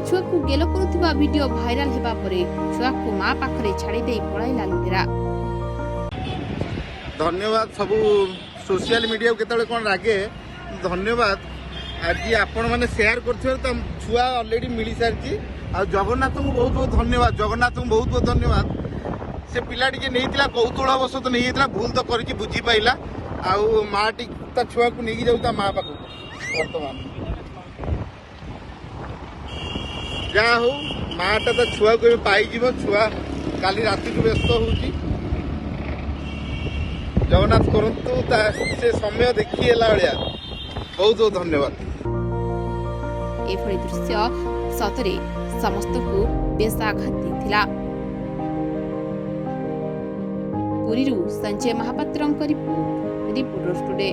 छुआ को गेल करुवा video viral हेबा परे छुआ को मां पाखरे छाड़ी दे पळाइला लुटेरा। धन्यवाद सबू सोशल मीडिया केतले कोन रागे धन्यवाद आज आपण माने शेयर करथियो त छुआ ऑलरेडी मिली सारची आ जगन्नाथ को बहुत बहुत धन्यवाद जगन्नाथ को बहुत बहुत धन्यवाद से पिला टिके नेहितला कौतूहल अवश्य तो नेहितला भूल तो करकी बुझी पाइला आ मां टी ता छुआ को नेगी जाउ ता मां पाखु वर्तमान जा हो माटा तो छुआ को पाई जीव छुआ काली राति को व्यस्त होउची जगन्नाथ करंतु से समय देखी भाया बहुत बहुत धन्यवाद। एभଳି दृश्य सतरे समस्त को बेस आघात देथिला। पुरीरू संजय महापात्रଙ୍କ रिपोर्ट रिपोर्टर्स टुडे।